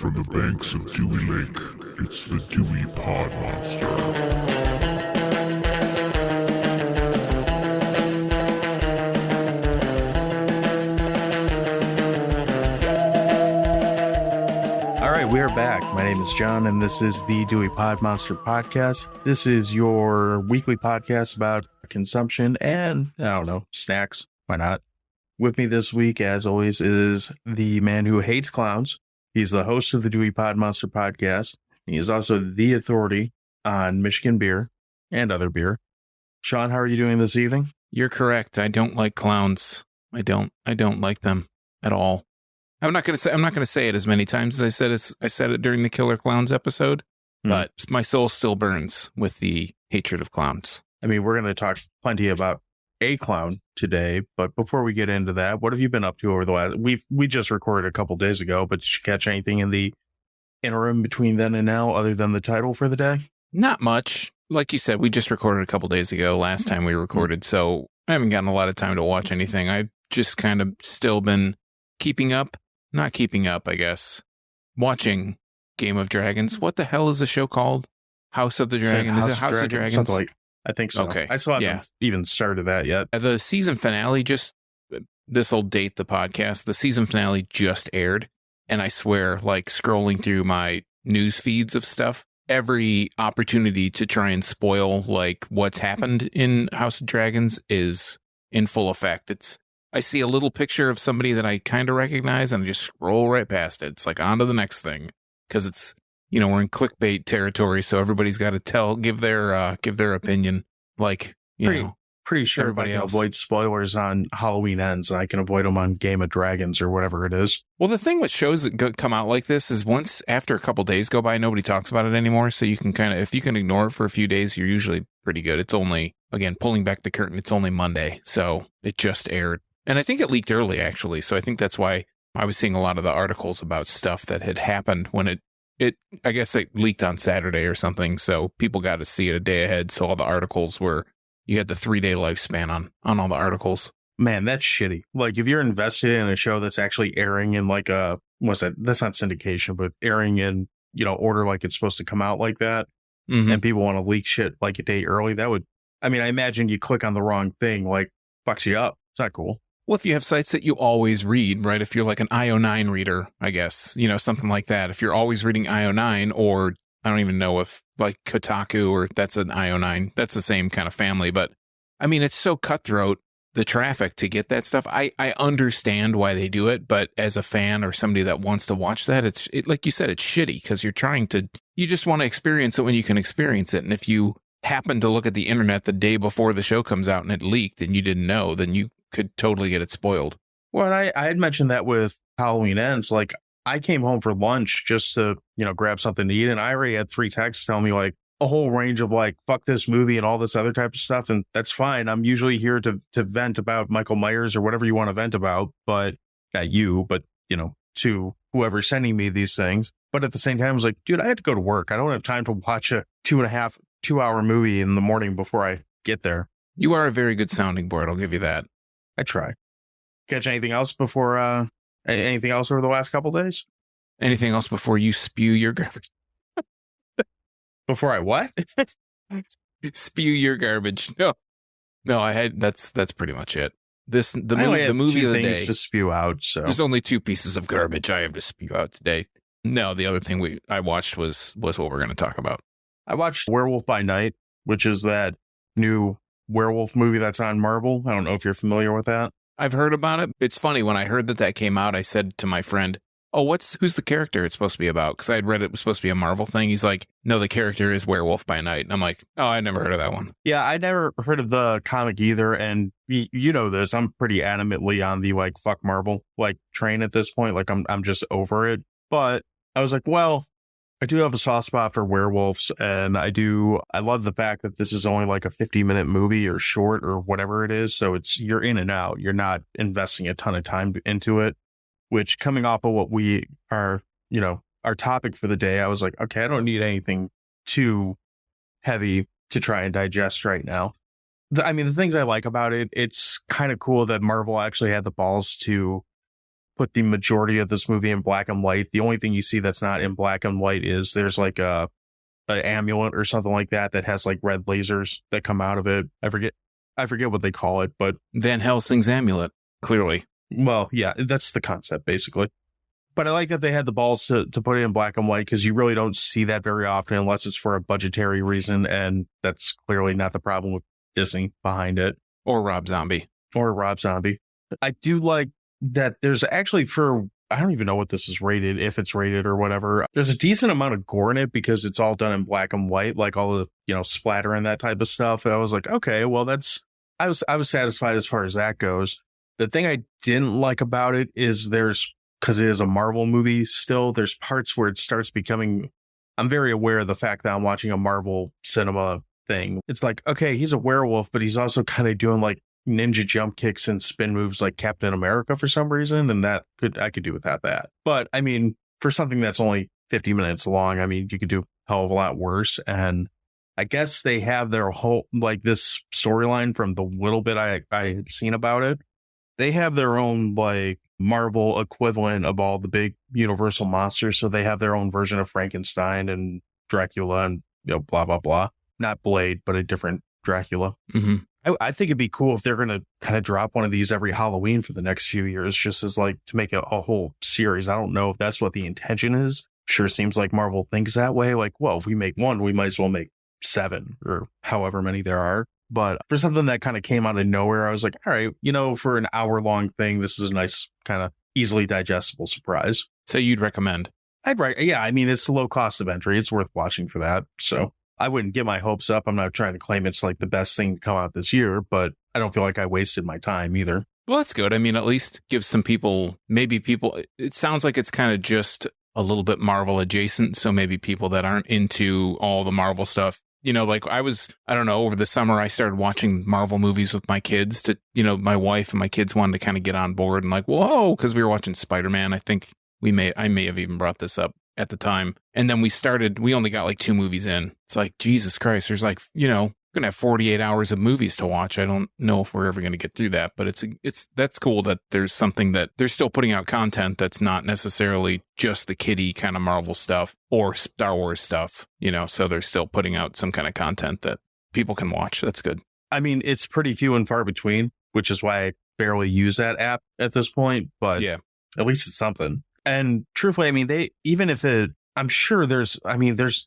From the banks of Dewey Lake, it's the Dewey Pod Monster. All right, we are back. My name is John, and this is the Dewey Pod Monster podcast. This is your weekly podcast about consumption and, I don't know, snacks. Why not? With me this week, as always, is the man who hates clowns. He's the host of the Dewey Pod Monster podcast. He is also the authority on Michigan beer and other beer. Sean, how are you doing this evening? You're correct. I don't like clowns. I don't like them at all. I'm not going to say it as many times as I said it during the Killer Clowns episode, but my soul still burns with the hatred of clowns. I mean, we're going to talk plenty about a clown today, but before we get into that, what have you been up to over the last... We just recorded a couple days ago, but did you catch anything in the interim between then and now other than the title for the day? Not much. Like you said, we just recorded a couple days ago, last time we recorded, so I haven't gotten a lot of time to watch anything. I've just kind of still been not keeping up, I guess, watching Game of Dragons. What the hell is the show called? House of the Dragon? Is it House of Dragons? I think so. Okay. I still haven't even started that yet. The season finale this will date the podcast. The season finale just aired, and I swear, like, scrolling through my news feeds of stuff, every opportunity to try and spoil, like, what's happened in House of Dragons is in full effect. I see a little picture of somebody that I kind of recognize, and I just scroll right past it. It's like, on to the next thing, because it's, we're in clickbait territory, so everybody's got to give their opinion. Like, pretty sure everybody else avoid spoilers on Halloween Ends, and I can avoid them on Game of Dragons or whatever it is. Well, the thing with shows that come out like this is once after a couple days go by, nobody talks about it anymore. So you can if you can ignore it for a few days, you're usually pretty good. It's only, again, pulling back the curtain, it's only Monday, so it just aired. And I think it leaked early, actually. So I think that's why I was seeing a lot of the articles about stuff that had happened when it I guess it leaked on Saturday or something. So people got to see it a day ahead. So all the articles you had the 3-day lifespan on all the articles. Man, that's shitty. Like, if you're invested in a show that's actually airing in like that's not syndication, but airing in, order like it's supposed to come out like that. Mm-hmm. And people want to leak shit like a day early, I imagine you click on the wrong thing, like, fucks you up. It's not cool. Well, if you have sites that you always read, right? If you're like an IO9 reader, I guess, something like that. If you're always reading IO9, or I don't even know if like Kotaku or that's an IO9, that's the same kind of family. But it's so cutthroat, the traffic to get that stuff. I understand why they do it. But as a fan or somebody that wants to watch that, it's like you said, it's shitty because you just want to experience it when you can experience it. And if you happen to look at the internet the day before the show comes out and it leaked and you didn't know, then you could totally get it spoiled. Well, I had mentioned that with Halloween Ends. Like, I came home for lunch just to, grab something to eat, and I already had 3 texts telling me like a whole range of like, fuck this movie and all this other type of stuff. And that's fine. I'm usually here to vent about Michael Myers or whatever you want to vent about, but not you, but, to whoever's sending me these things. But at the same time, I was like, dude, I had to go to work. I don't have time to watch a 2.5-2 hour movie in the morning before I get there. You are a very good sounding board. I'll give you that. I try. Catch anything else before, anything else over the last couple days? Anything else before you spew your garbage? Before I what? Spew your garbage. No, that's pretty much it. The movie of the day to spew out. So there's only 2 pieces of garbage I have to spew out today. No, the other thing I watched was what we're going to talk about. I watched Werewolf by Night, which is that new werewolf movie that's on Marvel. I don't know if you're familiar with that. I've heard about it. It's funny, when I heard that came out, I said to my friend, oh, who's the character it's supposed to be about? Because I had read it was supposed to be a Marvel thing. He's like, no, the character is Werewolf by Night. And I'm like, oh, I never heard of that one. Yeah, I never heard of the comic either. And you know this, I'm pretty adamantly on the like fuck Marvel like train at this point. Like I'm just over it. But I was like, well, I do have a soft spot for werewolves, and I love the fact that this is only like a 50-minute movie or short or whatever it is. So you're in and out. You're not investing a ton of time into it, which, coming off of what we are, our topic for the day, I was like, okay, I don't need anything too heavy to try and digest right now. The things I like about it, it's kind of cool that Marvel actually had the balls to put the majority of this movie in black and white. The only thing you see that's not in black and white is there's like a amulet or something like that has like red lasers that come out of it. I forget what they call it, but Van Helsing's amulet, clearly. Well, yeah, that's the concept basically. But I like that they had the balls to put it in black and white because you really don't see that very often unless it's for a budgetary reason. And that's clearly not the problem with Disney behind it. Or Rob Zombie. I do like that there's actually I don't even know what this is rated, if it's rated or whatever. There's a decent amount of gore in it because it's all done in black and white, like all the, splatter and that type of stuff. And I was like, okay, well, I was satisfied as far as that goes. The thing I didn't like about it is because it is a Marvel movie still, there's parts where it starts becoming, I'm very aware of the fact that I'm watching a Marvel cinema thing. It's like, okay, he's a werewolf, but he's also kind of doing like ninja jump kicks and spin moves like Captain America for some reason. And I could do without that. But I mean, for something that's only 50 minutes long, I mean, you could do a hell of a lot worse. And I guess they have their whole, like this storyline from the little bit I had seen about it. They have their own like Marvel equivalent of all the big Universal monsters. So they have their own version of Frankenstein and Dracula and, blah, blah, blah. Not Blade, but a different Dracula. Mm-hmm. I think it'd be cool if they're going to kind of drop one of these every Halloween for the next few years, just as like to make a whole series. I don't know if that's what the intention is. Sure seems like Marvel thinks that way. Like, well, if we make one, we might as well make 7 or however many there are. But for something that kind of came out of nowhere, I was like, all right, for an hour-long thing, this is a nice kind of easily digestible surprise. So you'd recommend? Yeah, I mean, it's the low cost of entry. It's worth watching for that. So I wouldn't get my hopes up. I'm not trying to claim it's like the best thing to come out this year, but I don't feel like I wasted my time either. Well, that's good. I mean, at least give some people, it sounds like it's kind of just a little bit Marvel adjacent. So maybe people that aren't into all the Marvel stuff, like I don't know, over the summer, I started watching Marvel movies with my kids to, my wife and my kids wanted to kind of get on board and like, whoa, because we were watching Spider-Man. I think I may have even brought this up at the time. And then we only got like 2 movies in. It's like, Jesus Christ, there's like, we're going to have 48 hours of movies to watch. I don't know if we're ever going to get through that, but that's cool that there's something that they're still putting out content that's not necessarily just the kiddie kind of Marvel stuff or Star Wars stuff, so they're still putting out some kind of content that people can watch. That's good. I mean, it's pretty few and far between, which is why I barely use that app at this point, but yeah, at least it's something. And truthfully, I mean, I'm sure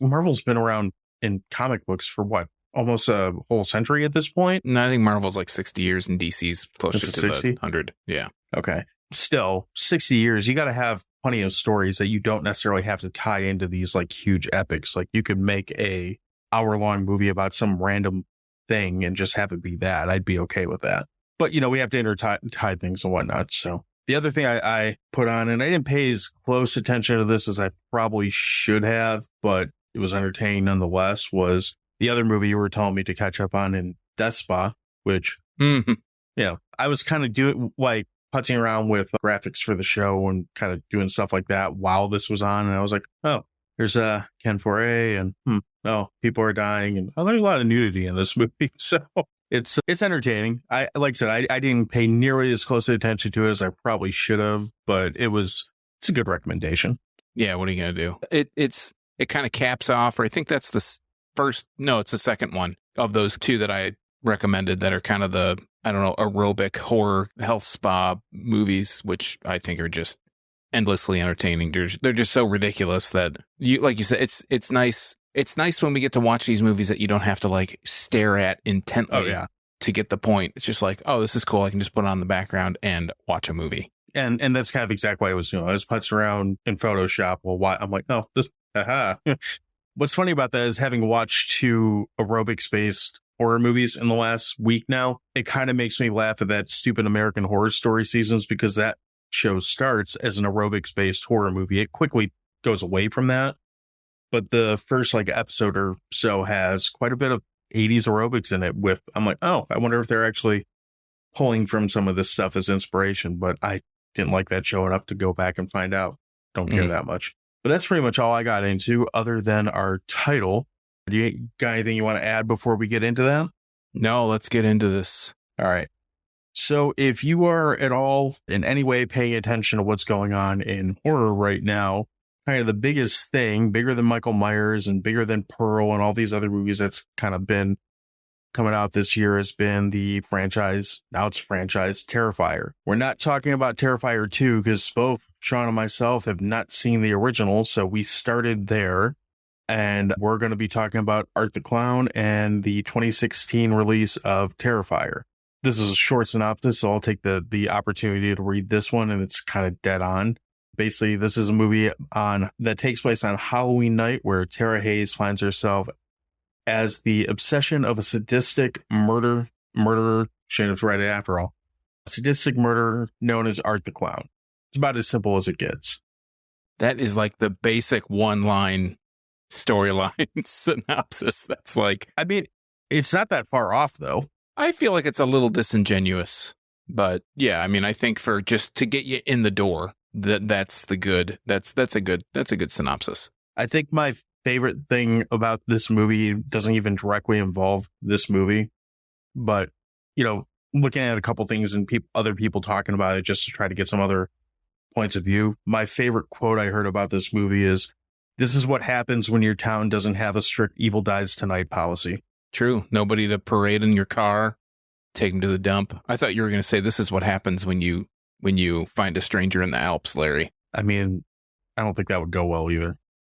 Marvel's been around in comic books for what? Almost a whole century at this point. No, I think Marvel's like 60 years and DC's closer to 60? 100. Yeah. Okay. Still, 60 years, you got to have plenty of stories that you don't necessarily have to tie into these like huge epics. Like you could make a hour-long movie about some random thing and just have it be that. I'd be okay with that. But, we have to intertie things and whatnot. So the other thing I put on, and I didn't pay as close attention to this as I probably should have, but it was entertaining nonetheless, was the other movie you were telling me to catch up on in Death Spa, which, I was kind of doing like putzing around with graphics for the show and kind of doing stuff like that while this was on. And I was like, oh, there's Ken Foray and people are dying. And there's a lot of nudity in this movie. So it's entertaining. Like I said, I didn't pay nearly as close attention to it as I probably should have, but it's a good recommendation. Yeah. What are you going to do? It kind of caps off, or I think that's it's the second one of those 2 that I recommended that are kind of the, I don't know, aerobic horror health spa movies, which I think are just endlessly entertaining. They're just so ridiculous that like you said, it's nice. It's nice when we get to watch these movies that you don't have to like stare at intently to get the point. It's just like, oh, this is cool. I can just put it on the background and watch a movie. And that's kind of exactly what I was doing. I was putzing around in Photoshop. I'm like, oh, this, What's funny about that is having watched 2 aerobics-based horror movies in the last week now, it kind of makes me laugh at that stupid American Horror Story seasons because that show starts as an aerobics-based horror movie. It quickly goes away from that. But the first like episode or so has quite a bit of 80s aerobics in it I'm like, oh, I wonder if they're actually pulling from some of this stuff as inspiration. But I didn't like that show enough to go back and find out. Don't care that much. But that's pretty much all I got into other than our title. Do you got anything you want to add before we get into that? No, let's get into this. All right. So if you are at all in any way paying attention to what's going on in horror right now, kind of the biggest thing, bigger than Michael Myers and bigger than Pearl and all these other movies that's kind of been coming out this year, has been the franchise. Now it's franchise Terrifier. We're not talking about Terrifier 2 because both Sean and myself have not seen the original. So we started there, and we're going to be talking about Art the Clown and the 2016 release of Terrifier. This is a short synopsis, so I'll take the opportunity to read this one, and it's kind of dead on. Basically, this is a movie that takes place on Halloween night, where Tara Hayes finds herself as the obsession of a sadistic murderer, shouldn't have read it after all, a sadistic murderer known as Art the Clown. It's about as simple as it gets. That is like the basic one-line storyline synopsis. That's like, I mean, it's not that far off, though. I feel like it's a little disingenuous, but yeah, I mean, I think for just to get you in the door, that's a good synopsis. I think my favorite thing about this movie doesn't even directly involve this movie, but, you know, looking at a couple things and other people talking about it just to try to get some other points of view. My favorite quote I heard about this movie is, "This is what happens when your town doesn't have a strict evil dies tonight policy." True. Nobody to parade in your car, take them to the dump. I thought you were going to say this is what happens when you find a stranger in the Alps, Larry. I mean, I don't think that would go well either,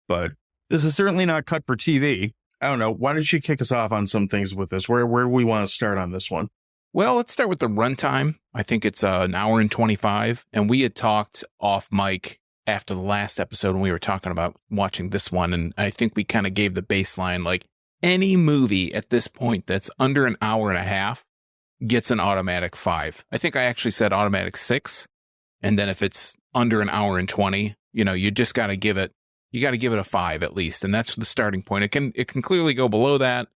but this is certainly not cut for TV. I don't know. Why don't you kick us off on some things with this? Where do we want to start on this one? Well, let's start with the runtime. I think it's an hour and 25, and we had talked off mic after the last episode when we were talking about watching this one, and I think we kind of gave the baseline, like, any movie at this point that's under an hour and a half gets an automatic 5. I think I actually said automatic 6. And then if it's under an hour and 20, you just got to give it a 5 at least. And that's the starting point. It can clearly go below that.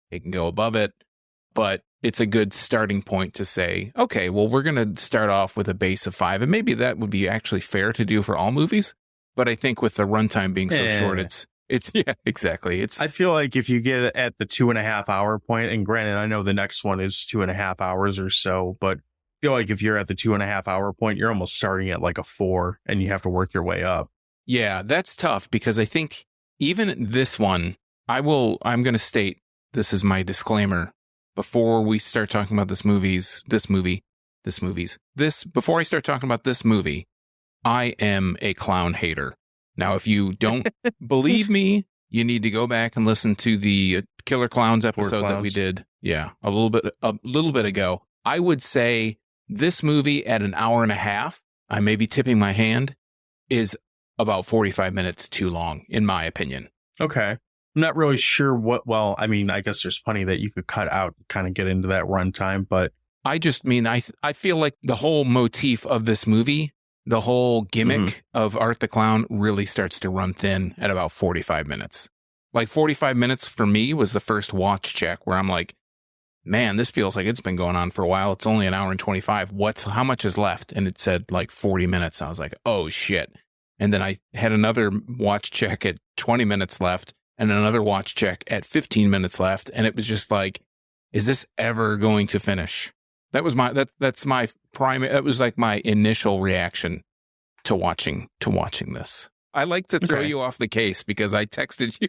It can go above it, but it's a good starting point to say, okay, well, we're going to start off with a base of 5. And maybe that would be actually fair to do for all movies. But I think with the runtime being so short, it's yeah, exactly. I feel like if you get at the 2.5 hour point, and granted, I know the next one is 2.5 hours or so, but I feel like if you're at the 2.5 hour point, you're almost starting at like a 4 and you have to work your way up. Yeah, that's tough because I think even this one, I'm going to state, this is my disclaimer before we start talking about before I start talking about this movie, I am a clown hater. Now, if you don't believe me, you need to go back and listen to the Killer Clowns episode that we did. Yeah, a little bit ago. I would say this movie at an hour and a half, I may be tipping my hand, is about 45 minutes too long, in my opinion. Okay. I'm not really sure I mean, I guess there's plenty that you could cut out, kind of get into that runtime, but I just mean, I feel like the whole motif of this movie, the whole gimmick of Art the Clown really starts to run thin at about 45 minutes. Like 45 minutes for me was the first watch check where I'm like, man, this feels like it's been going on for a while. It's only an hour and 25. How much is left? And it said like 40 minutes. I was like, oh shit. And then I had another watch check at 20 minutes left and another watch check at 15 minutes left. And it was just like, is this ever going to finish? That was that was like my initial reaction to watching this. I like to throw you off the case because I texted you.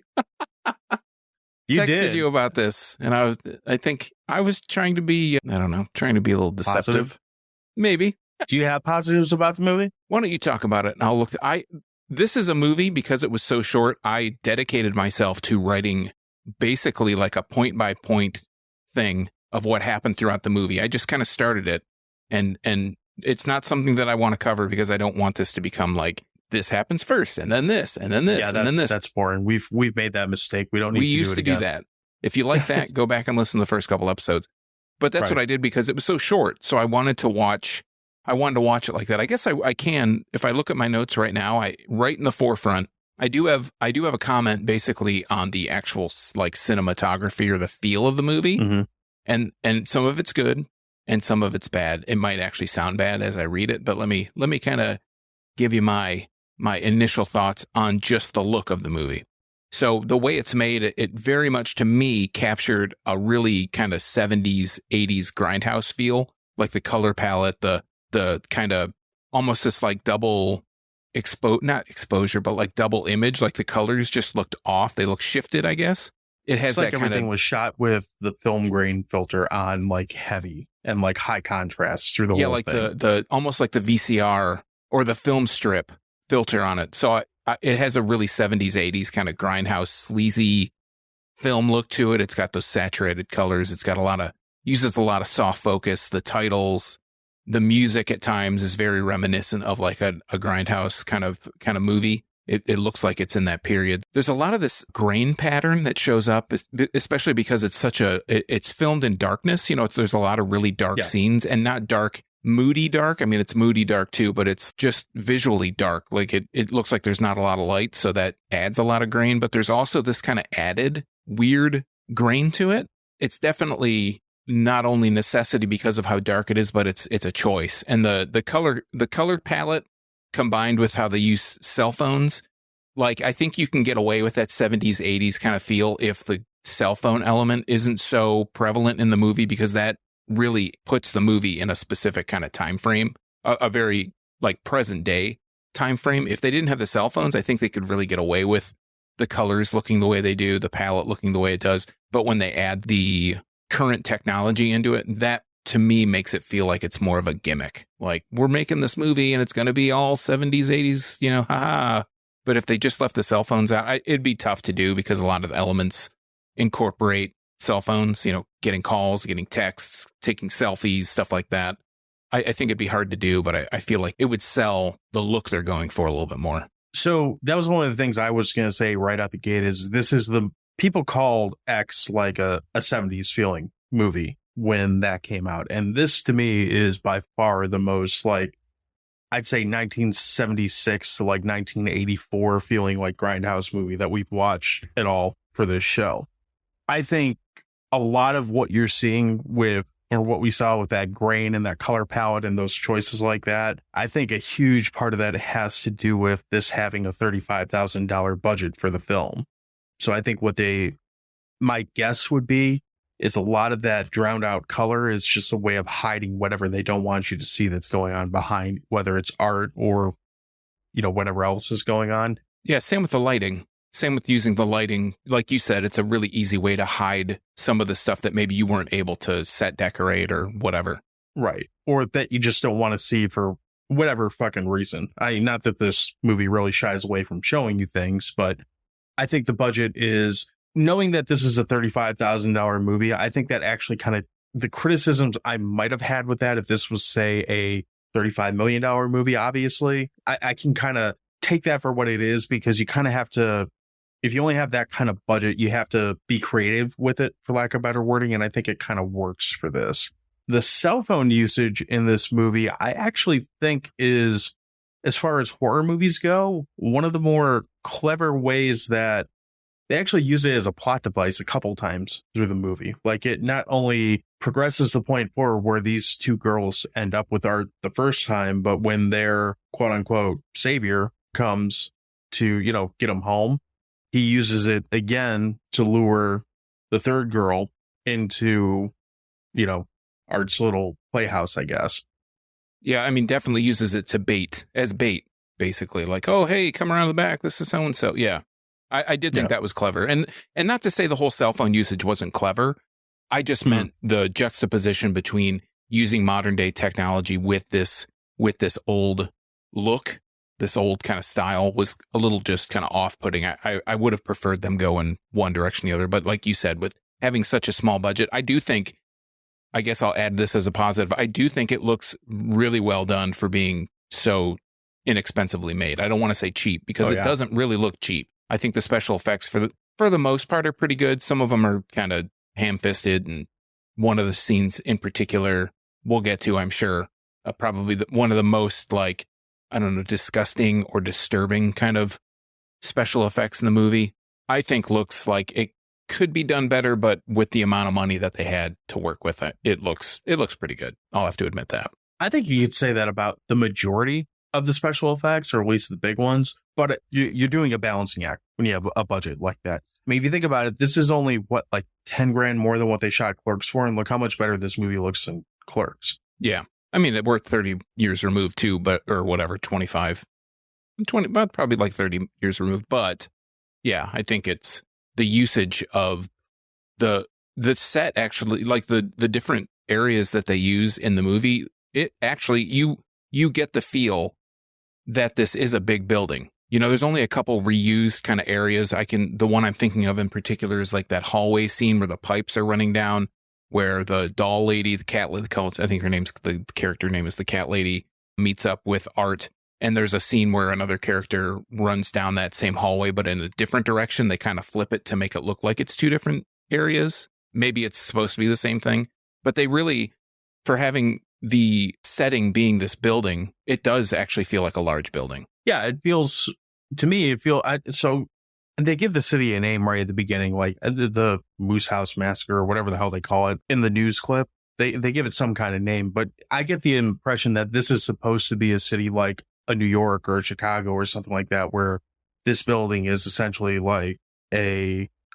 Texted you about this, and I think I was trying to be, I don't know, trying to be a little deceptive. Positive? Maybe. Do you have positives about the movie? Why don't you talk about it and I'll look. This is a movie, because it was so short, I dedicated myself to writing basically like a point by point thing of what happened throughout the movie. I just kind of started it, and it's not something that I want to cover because I don't want this to become like, this happens first, and then this, and then this, and then this. That's boring. We've made that mistake. We don't need to do it again. We used to do that. If you like that, go back and listen to the first couple episodes. But that's what I did because it was so short. So I wanted to watch it like that. I guess I can, if I look at my notes right now, right in the forefront, I do have a comment basically on the actual like cinematography or the feel of the movie. Mm-hmm. And some of it's good and some of it's bad. It might actually sound bad as I read it, but let me kind of give you my initial thoughts on just the look of the movie. So the way it's made, it very much to me captured a really kind of 70s, 80s grindhouse feel like the color palette, the kind of almost this like double not exposure, but like double image, like the colors just looked off. They look shifted, I guess. It has It's like that kind everything of, was shot with the film grain filter on like heavy and like high contrast through the yeah, whole like thing. the almost like the VCR or the film strip filter on it. So it has a really 70s, 80s kind of grindhouse, sleazy film look to it. It's got those saturated colors. It's got uses a lot of soft focus. The titles, the music at times is very reminiscent of like a grindhouse kind of movie. It looks like it's in that period. There's a lot of this grain pattern that shows up, especially because it's filmed in darkness. There's a lot of really dark scenes, and not dark, moody dark. I mean, it's moody dark too, but it's just visually dark. Like it looks like there's not a lot of light, so that adds a lot of grain, but there's also this kind of added weird grain to it. It's definitely not only necessity because of how dark it is, but it's a choice. And the color palette combined with how they use cell phones, like I think you can get away with that 70s, 80s kind of feel if the cell phone element isn't so prevalent in the movie, because that really puts the movie in a specific kind of time frame, a very like present day time frame. If they didn't have the cell phones, I think they could really get away with the colors looking the way they do, the palette looking the way it does. But when they add the current technology into it, that to me makes it feel like it's more of a gimmick. Like, we're making this movie and it's going to be all 70s, 80s, haha. But if they just left the cell phones out, it'd be tough to do, because a lot of the elements incorporate cell phones, getting calls, getting texts, taking selfies, stuff like that. I think it'd be hard to do, but I feel like it would sell the look they're going for a little bit more. So that was one of the things I was going to say right out the gate, is this is people called X like a 70s feeling movie when that came out. And this to me is by far the most, like, I'd say 1976 to like 1984 feeling like grindhouse movie that we've watched at all for this show. I think a lot of what you're seeing with, or what we saw with that grain and that color palette and those choices like that, I think a huge part of that has to do with this having a $35,000 budget for the film. So I think my guess would be is a lot of that drowned out color is just a way of hiding whatever they don't want you to see that's going on behind, whether it's art or, whatever else is going on. Yeah, same with the lighting. Same with using the lighting. Like you said, it's a really easy way to hide some of the stuff that maybe you weren't able to set decorate or whatever. Right. Or that you just don't want to see for whatever fucking reason. Not that this movie really shies away from showing you things, but I think the budget is, knowing that this is a $35,000 movie, I think that actually kind of, the criticisms I might have had with that, if this was, say, a $35 million movie, obviously, I can kind of take that for what it is, because you kind of have to, if you only have that kind of budget, you have to be creative with it, for lack of better wording, and I think it kind of works for this. The cell phone usage in this movie, I actually think is, as far as horror movies go, one of the more clever ways that they actually use it as a plot device a couple times through the movie. Like, it not only progresses the point forward where these two girls end up with Art the first time, but when their quote unquote savior comes to, get them home, he uses it again to lure the third girl into, Art's little playhouse, I guess. Yeah, I mean, definitely uses it as bait, basically. Like, oh, hey, come around the back. This is so-and-so. Yeah. I did think that was clever. And not to say the whole cell phone usage wasn't clever. I just meant the juxtaposition between using modern day technology with this old look, this old kind of style, was a little just kind of off-putting. I would have preferred them go in one direction or the other. But like you said, with having such a small budget, I do think, I guess I'll add this as a positive, I do think it looks really well done for being so inexpensively made. I don't want to say cheap, because it doesn't really look cheap. I think the special effects for the most part are pretty good. Some of them are kind of ham-fisted, and one of the scenes in particular we'll get to, I'm sure, probably one of the most, like, I don't know, disgusting or disturbing kind of special effects in the movie, I think looks like it could be done better, but with the amount of money that they had to work with, it looks pretty good. I'll have to admit that. I think you could say that about the majority of the special effects, or at least the big ones, but you're doing a balancing act when you have a budget like that. I mean, if you think about it, this is only like $10,000 more than what they shot Clerks for, and look how much better this movie looks than Clerks. Yeah. I mean, we're 30 years removed too, but, or whatever, 25, 20, but probably like 30 years removed. But yeah, I think it's the usage of the set, actually, like the different areas that they use in the movie. It actually, you get the feel that this is a big building. There's only a couple reused kind of areas. The one I'm thinking of in particular is like that hallway scene where the pipes are running down, where the doll lady, the cat, I think the character name is the cat lady, meets up with Art. And there's a scene where another character runs down that same hallway, but in a different direction. They kind of flip it to make it look like it's two different areas. Maybe it's supposed to be the same thing, but they really, for having the setting being this building, it does actually feel like a large building. Yeah, it feels, to me, so they give the city a name right at the beginning, like the Moose House Massacre or whatever the hell they call it in the news clip. They give it some kind of name, but I get the impression that this is supposed to be a city like a New York or a Chicago or something like that, where this building is essentially like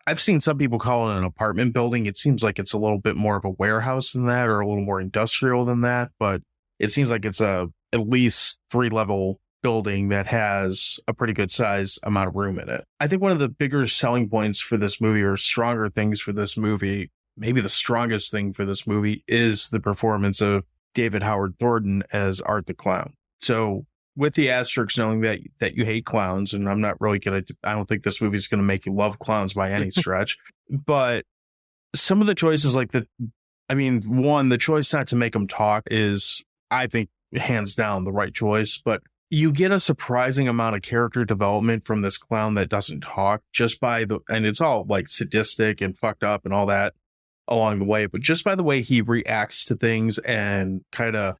I've seen some people call it an apartment building. It seems like it's a little bit more of a warehouse than that, or a little more industrial than that, but it seems like it's at least 3-level building that has a pretty good size amount of room in it. I think one of the bigger selling points for this movie, or stronger things for this movie, maybe the strongest thing for this movie, is the performance of David Howard Thornton as Art the Clown. So with the asterisk knowing that you hate clowns, and I'm not really I don't think this movie is going to make you love clowns by any stretch, but some of the choices, like the choice not to make them talk is, I think, hands down the right choice, but you get a surprising amount of character development from this clown that doesn't talk, just by and it's all like sadistic and fucked up and all that along the way, but just by the way he reacts to things and kind of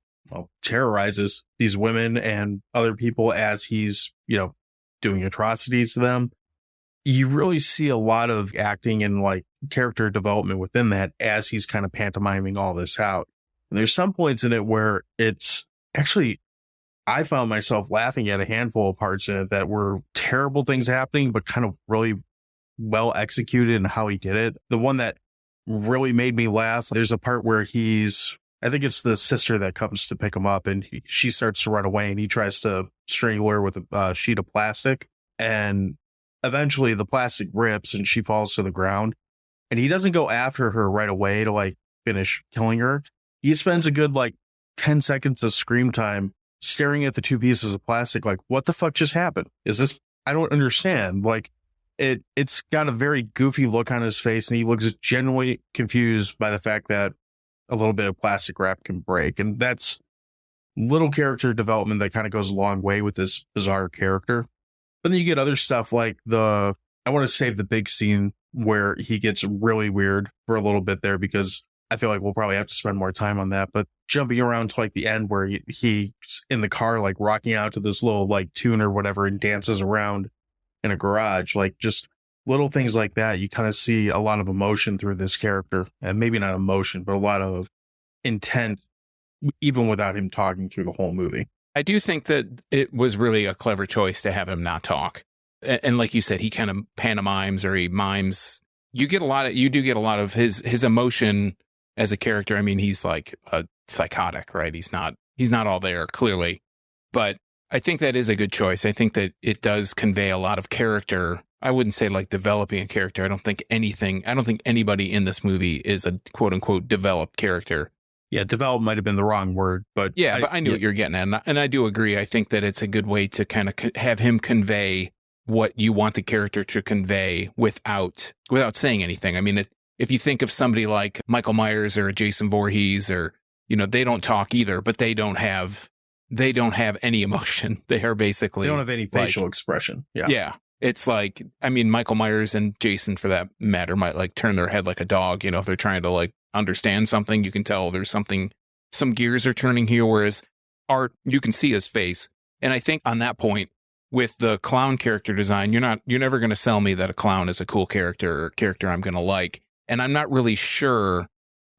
terrorizes these women and other people as he's, doing atrocities to them. You really see a lot of acting and like character development within that as he's kind of pantomiming all this out. And there's some points in it where it's actually, I found myself laughing at a handful of parts in it that were terrible things happening, but kind of really well executed in how he did it. The one that really made me laugh, there's a part where I think it's the sister that comes to pick him up, and she starts to run away, and he tries to strangle her with a sheet of plastic, and eventually the plastic rips and she falls to the ground, and he doesn't go after her right away to like finish killing her. He spends a good 10 seconds of scream time staring at the two pieces of plastic like, what the fuck just happened? I don't understand. Like, it's got a very goofy look on his face, and he looks genuinely confused by the fact that a little bit of plastic wrap can break. And that's little character development that kind of goes a long way with this bizarre character. But then you get other stuff like I want to save the big scene where he gets really weird for a little bit there, because I feel like we'll probably have to spend more time on that. But jumping around to like the end where he's in the car, like rocking out to this little like tune or whatever, and dances around in a garage, like just little things like that. You kind of see a lot of emotion through this character, and maybe not emotion, but a lot of intent, even without him talking through the whole movie. I do think that it was really a clever choice to have him not talk. And like you said, he kind of pantomimes, or he mimes. You do get a lot of his emotion as a character. I mean, he's like a psychotic, right? He's not all there, clearly. But I think that is a good choice. I think that it does convey a lot of character. I wouldn't say like developing a character. I don't think anybody in this movie is a quote unquote developed character. Yeah, develop might have been the wrong word, but yeah, but I knew what you're getting at. And I do agree. I think that it's a good way to kind of have him convey what you want the character to convey without saying anything. I mean, if you think of somebody like Michael Myers or Jason Voorhees, or, they don't talk either, but they don't have any emotion. They are basically, they don't have any facial expression. Yeah. Yeah. It's like, I mean, Michael Myers and Jason, for that matter, might like turn their head like a dog. If they're trying to like understand something, you can tell there's some gears are turning here. Whereas Art, you can see his face. And I think on that point, with the clown character design, you're never going to sell me that a clown is a cool character, or character I'm going to like. And I'm not really sure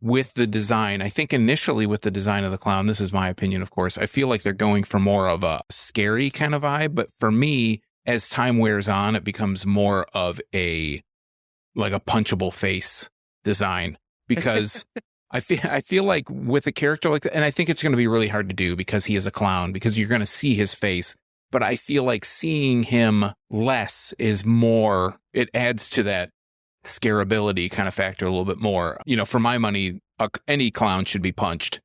with the design. I think initially with the design of the clown, this is my opinion, of course, I feel like they're going for more of a scary kind of vibe. But for me, as time wears on, it becomes more of a punchable face design, because I feel like with a character like that, and I think it's going to be really hard to do because he is a clown, because you're going to see his face. But I feel like seeing him less is more, it adds to that scarability kind of factor a little bit more. You know, for my money, any clown should be punched,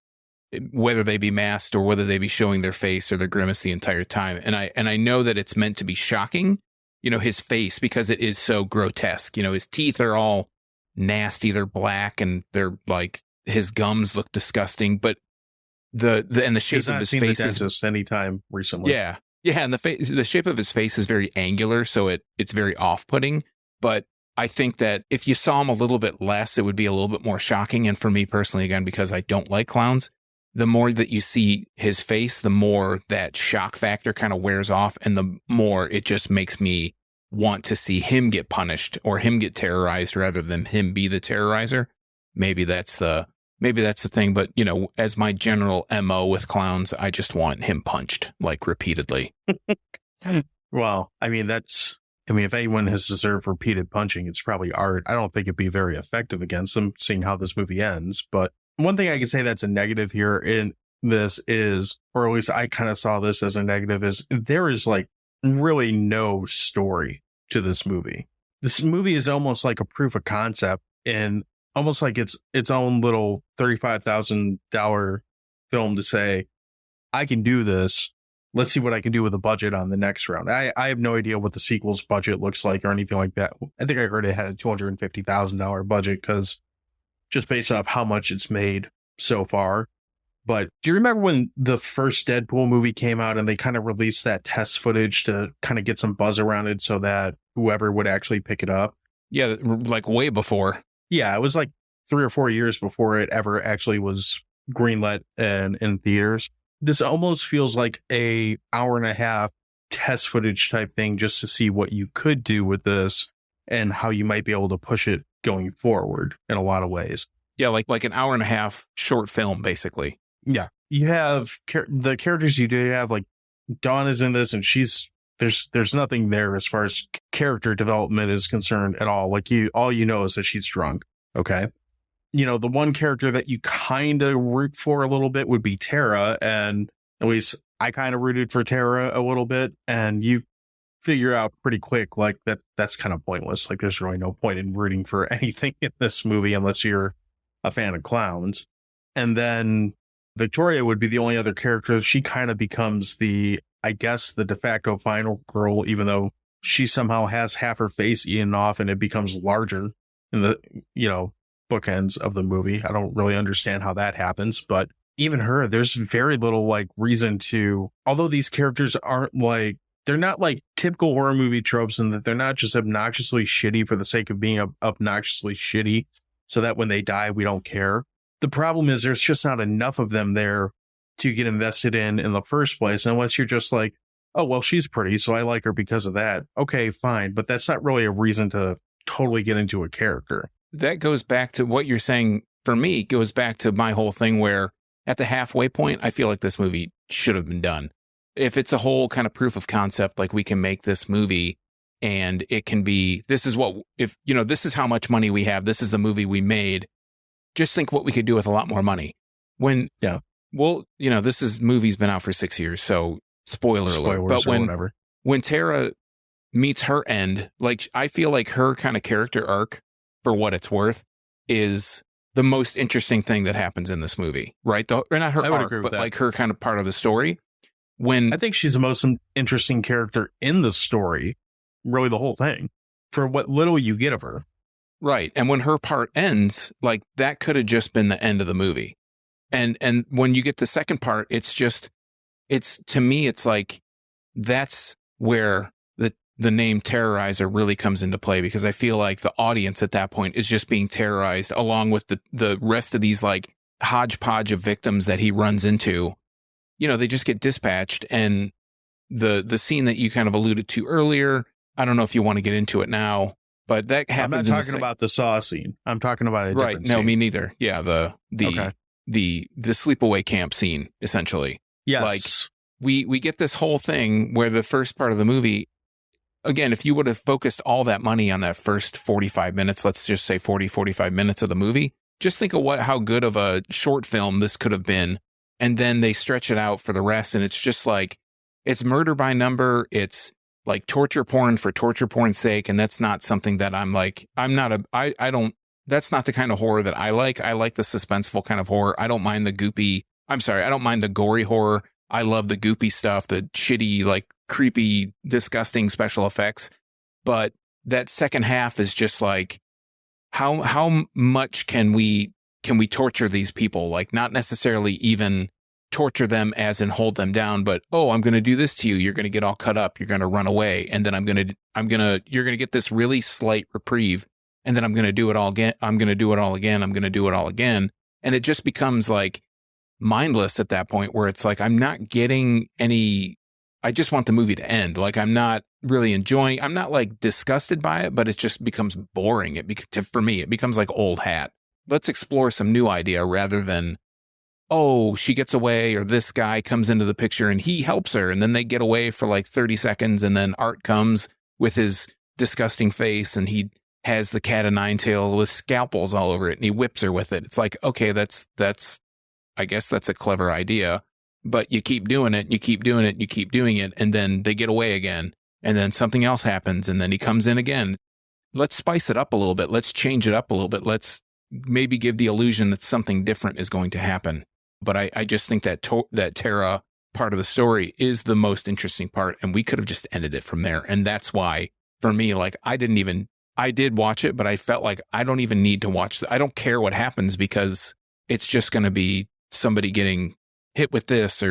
whether they be masked or whether they be showing their face or their grimace the entire time. And I know that it's meant to be shocking, you know, his face, because it is so grotesque. You know, his teeth are all nasty, they're black, and they're like, his gums look disgusting, but the shape of his face is anytime recently. Yeah, and the shape of his face is very angular, so it's very off-putting. But I think that if you saw him a little bit less, it would be a little bit more shocking. And for me personally, again, because I don't like clowns, the more that you see his face, the more that shock factor kind of wears off, and the more it just makes me want to see him get punished or him get terrorized rather than him be the terrorizer. Maybe that's the thing, but you know, as my general MO with clowns, I just want him punched like repeatedly. Well, I mean, if anyone has deserved repeated punching, it's probably Art. I don't think it'd be very effective against him, seeing how this movie ends. But one thing I can say that's a negative here in this is, or at least I kind of saw this as a negative, is there is like really no story to this movie. This movie is almost like a proof of concept, and almost like it's own little $35,000 film to say, I can do this. Let's see what I can do with a budget on the next round. I have no idea what the sequel's budget looks like or anything like that. I think I heard it had a $250,000 budget, because just based off how much it's made so far. But do you remember when the first Deadpool movie came out and they kind of released that test footage to kind of get some buzz around it so that whoever would actually pick it up? Yeah, like way before. Yeah, it was like 3 or 4 years before it ever actually was greenlit and in theaters. This almost feels like a hour and a half test footage type thing just to see what you could do with this and how you might be able to push it going forward in a lot of ways. Yeah, like an hour and a half short film, basically. Yeah. You have the characters you do have, like Dawn is in this, and there's nothing there as far as character development is concerned at all. Like all you know is that she's drunk. Okay. You know, the one character that you kind of root for a little bit would be Tara. And at least I kind of rooted for Tara a little bit. And you figure out pretty quick, like that's kind of pointless. Like there's really no point in rooting for anything in this movie unless you're a fan of clowns. And then Victoria would be the only other character. She kind of becomes the de facto final girl, even though she somehow has half her face eaten off and it becomes larger in the, bookends of the movie. I don't really understand how that happens, but even her, there's very little like reason to, although these characters aren't like, they're not like typical horror movie tropes, in that they're not just obnoxiously shitty for the sake of being obnoxiously shitty so that when they die, we don't care. The problem is there's just not enough of them there to get invested in the first place, unless you're just like, oh, well, she's pretty, so I like her because of that. Okay, fine. But that's not really a reason to totally get into a character. That goes back to what you're saying. For me, goes back to my whole thing where at the halfway point, I feel like this movie should have been done. If it's a whole kind of proof of concept, like we can make this movie and it can be, this is how much money we have. This is the movie we made. Just think what we could do with a lot more money. This movie's been out for 6 years, so spoiler alert. But when Tara meets her end, like I feel like her kind of character arc, for what it's worth, is the most interesting thing that happens in this movie, right? Or not her arc, but like her kind of part of the story. I think she's the most interesting character in the story, really the whole thing, for what little you get of her. Right. And when her part ends, like that could have just been the end of the movie. And when you get the second part, to me, it's like, that's where the name Terrorizer really comes into play, because I feel like the audience at that point is just being terrorized along with the rest of these like hodgepodge of victims that he runs into. They just get dispatched. And the scene that you kind of alluded to earlier, I don't know if you want to get into it now, but that happens. I'm not talking about the Saw scene. I'm talking about a different scene. No, me neither. Yeah. The sleepaway camp scene, essentially. Yes. Like we get this whole thing where the first part of the movie, again, if you would have focused all that money on that first 45 minutes, let's just say 45 minutes of the movie, just think of how good of a short film this could have been. And then they stretch it out for the rest. And it's just like, it's murder by number. It's like torture porn for torture porn's sake. And that's not something that that's not the kind of horror that I like. I like the suspenseful kind of horror. I don't mind the gory horror. I love the goopy stuff, the shitty, like creepy, disgusting special effects. But that second half is just like, how much can we torture these people? Like, not necessarily even torture them as in hold them down, but, oh, I'm going to do this to you. You're going to get all cut up. You're going to run away. And then you're going to get this really slight reprieve. And then I'm going to do it all again. I'm going to do it all again. I'm going to do it all again. And it just becomes like mindless at that point, where it's like, I'm not getting any, I just want the movie to end. Like, I'm not really enjoying, I'm not like disgusted by it, but it just becomes boring. For me, it becomes like old hat. Let's explore some new idea rather than, oh, she gets away, or this guy comes into the picture and he helps her. And then they get away for like 30 seconds. And then Art comes with his disgusting face and he has the cat o' nine tail with scalpels all over it and he whips her with it. It's like, okay, that's I guess that's a clever idea, but you keep doing it, you keep doing it, you keep doing it, and then they get away again, and then something else happens, and then he comes in again. Let's spice it up a little bit. Let's change it up a little bit. Let's maybe give the illusion that something different is going to happen. But I just think that that Tara part of the story is the most interesting part, and we could have just ended it from there. And that's why, for me, like, I did watch it, but I felt like I don't even need to watch I don't care what happens, because it's just going to be somebody getting hit with this,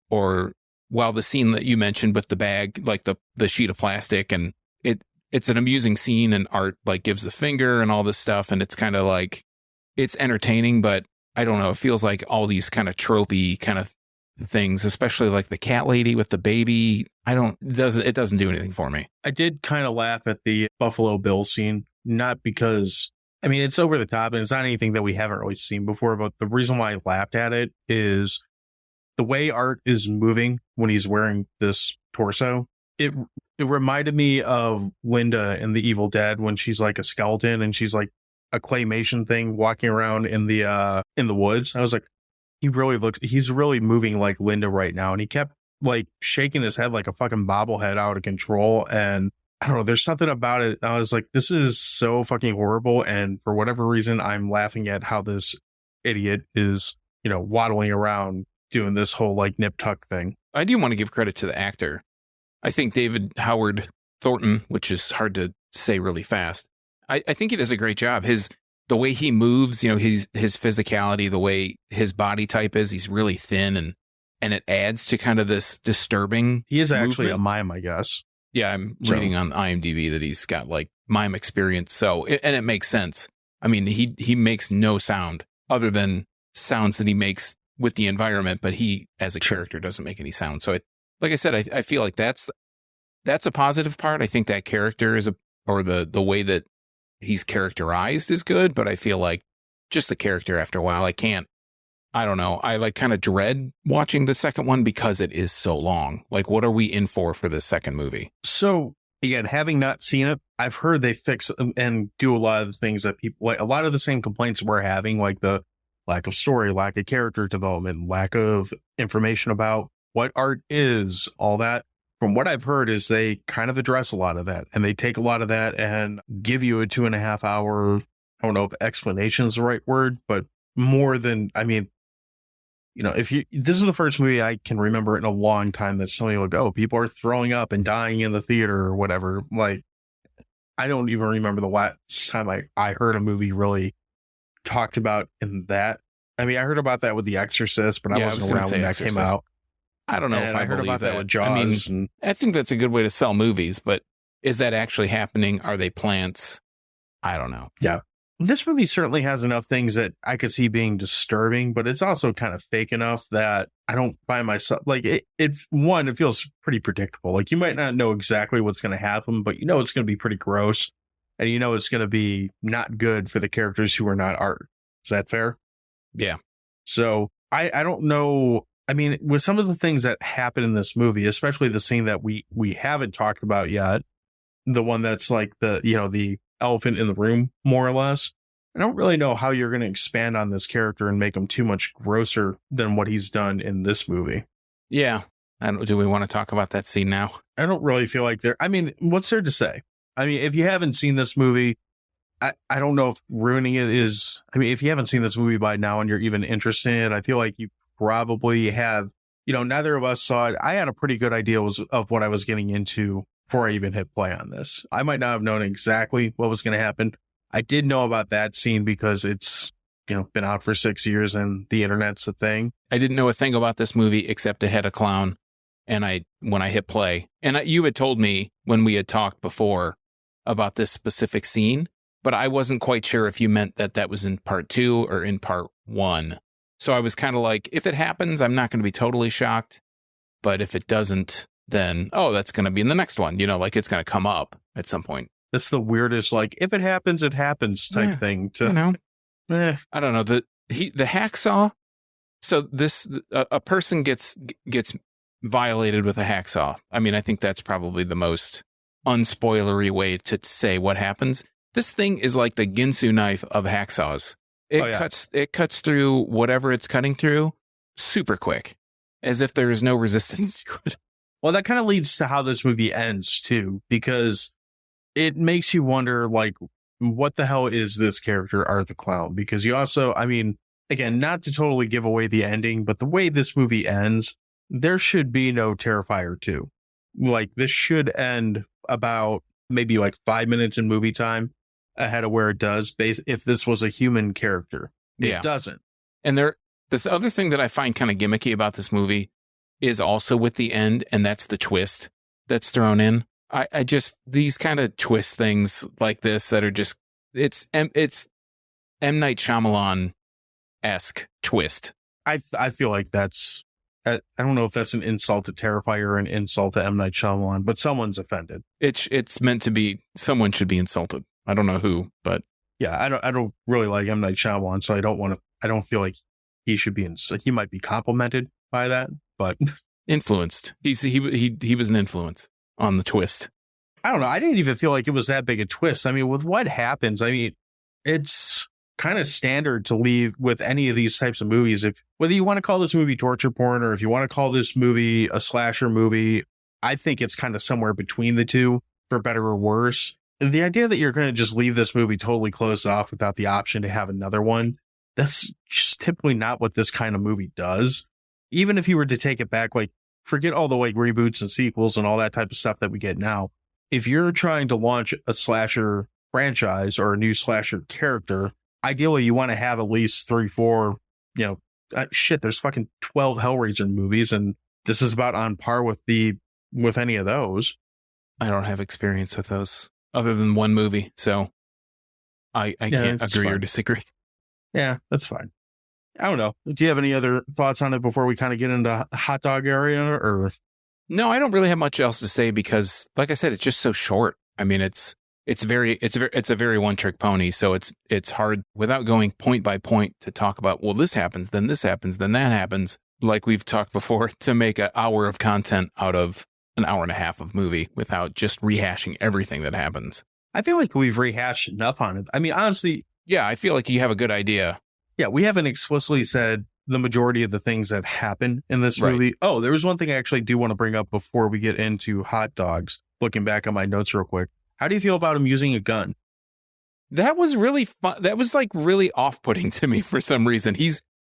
or while the scene that you mentioned with the bag, like the sheet of plastic, and it's an amusing scene, and Art like gives the finger and all this stuff, and it's kind of like, it's entertaining, but I don't know, it feels like all these kind of tropey kind of things, especially like the cat lady with the baby. It doesn't do anything for me. I did kind of laugh at the Buffalo Bill scene, not because, I mean, it's over the top and it's not anything that we haven't really seen before, but the reason why I laughed at it is the way Art is moving when he's wearing this torso. It reminded me of Linda in The Evil Dead when she's like a skeleton and she's like a claymation thing walking around in the woods. I was like, he's really moving like Linda right now. And he kept like shaking his head like a fucking bobblehead out of control. And I don't know, there's something about it. I was like, this is so fucking horrible. And for whatever reason, I'm laughing at how this idiot is, waddling around doing this whole like nip tuck thing. I do want to give credit to the actor. I think David Howard Thornton, which is hard to say really fast, I think he does a great job. The way he moves, his physicality, the way his body type is, he's really thin, and it adds to kind of this disturbing. He is actually movement. a mime, I guess. Yeah, I'm reading on IMDb that he's got like mime experience. So, and it makes sense. I mean, he makes no sound other than sounds that he makes with the environment, but he, as a character, doesn't make any sound. So, like I said, I feel like that's a positive part. I think that character or the way that he's characterized is good, but I feel like just the character after a while, I don't know. I like kind of dread watching the second one because it is so long. Like, what are we in for this second movie? So again, having not seen it, I've heard they fix and do a lot of the things that people like, a lot of the same complaints we're having, like the lack of story, lack of character development, lack of information about what art is, all that. From what I've heard is they kind of address a lot of that, and they take a lot of that and give you a 2.5 hour, I don't know if explanation is the right word, but more than, I mean, this is the first movie I can remember in a long time that somebody will go, people are throwing up and dying in the theater or whatever. Like, I don't even remember the last time I heard a movie really talked about in that. I mean, I heard about that with The Exorcist, but I wasn't around when that came out. I don't know if I heard about that with Jaws. I mean, I think that's a good way to sell movies, but is that actually happening? Are they plants? I don't know. Yeah. This movie certainly has enough things that I could see being disturbing, but it's also kind of fake enough that I don't find myself like it feels pretty predictable. Like, you might not know exactly what's going to happen, but it's going to be pretty gross, and it's going to be not good for the characters who are not Art. Is that fair? Yeah. So I don't know. I mean, with some of the things that happen in this movie, especially the scene that we haven't talked about yet, the one that's like the elephant in the room, more or less. I don't really know how you're going to expand on this character and make him too much grosser than what he's done in this movie. Yeah. Do we want to talk about that scene now? I don't really feel like I mean, what's there to say? I mean, if you haven't seen this movie, I don't know if ruining it is, I mean, if you haven't seen this movie by now and you're even interested in it, I feel like you probably have, neither of us saw it. I had a pretty good idea of what I was getting into before I even hit play on this. I might not have known exactly what was going to happen. I did know about that scene because it's, been out for 6 years and the internet's a thing. I didn't know a thing about this movie except it had a clown. And when I hit play, and you had told me when we had talked before about this specific scene, but I wasn't quite sure if you meant that was in part 2 or in part 1. So I was kind of like, if it happens, I'm not going to be totally shocked. But if it doesn't, then, that's going to be in the next one. Like it's going to come up at some point. That's the weirdest, like, if it happens, it happens type thing. I don't know. The hacksaw. So a person gets violated with a hacksaw. I mean, I think that's probably the most unspoilery way to say what happens. This thing is like the Ginsu knife of hacksaws. It cuts through whatever it's cutting through super quick, as if there is no resistance to it. Well, that kind of leads to how this movie ends too, because it makes you wonder, like, what the hell is this character, Art the Clown? Because you also, I mean, again, not to totally give away the ending, but the way this movie ends, there should be no Terrifier 2. Like, this should end about maybe like 5 minutes in movie time ahead of where it does, if this was a human character. It doesn't. And the other thing that I find kind of gimmicky about this movie is also with the end, and that's the twist that's thrown in. I just, these kind of twist things like this that are just, it's M. Night Shyamalan-esque twist. I feel like that's, I don't know if that's an insult to Terrifier or an insult to M. Night Shyamalan, but someone's offended. It's meant to be, someone should be insulted. I don't know who, but. Yeah, I don't really like M. Night Shyamalan, so I don't feel like he should be, he might be complimented by that, but. Influenced. He was an influence on the twist. I don't know. I didn't even feel like it was that big a twist. I mean, with what happens, I mean, it's kind of standard to leave with any of these types of movies. If whether you want to call this movie torture porn or if you want to call this movie a slasher movie, I think it's kind of somewhere between the two, for better or worse. The idea that you're going to just leave this movie totally closed off without the option to have another one, that's just typically not what this kind of movie does. Even if you were to take it back, like, forget all the like reboots and sequels and all that type of stuff that we get now. If you're trying to launch a slasher franchise or a new slasher character, ideally you want to have at least 3, 4, there's fucking 12 Hellraiser movies, and this is about on par with any of those. I don't have experience with those other than one movie, so I can't agree or disagree. Yeah, that's fine. I don't know. Do you have any other thoughts on it before we kind of get into hot dog area? Or no, I don't really have much else to say because, like I said, it's just so short. I mean, it's a very one trick pony. So it's hard without going point by point to talk about, well, this happens, then that happens. Like we've talked before, to make an hour of content out of an hour and a half of movie without just rehashing everything that happens. I feel like we've rehashed enough on it. I mean, honestly. Yeah, I feel like you have a good idea. Yeah, we haven't explicitly said the majority of the things that happen in this movie. Oh, there was one thing I actually do want to bring up before we get into hot dogs. Looking back on my notes real quick. How do you feel about him using a gun? That was really fun. That was like really off-putting to me for some reason.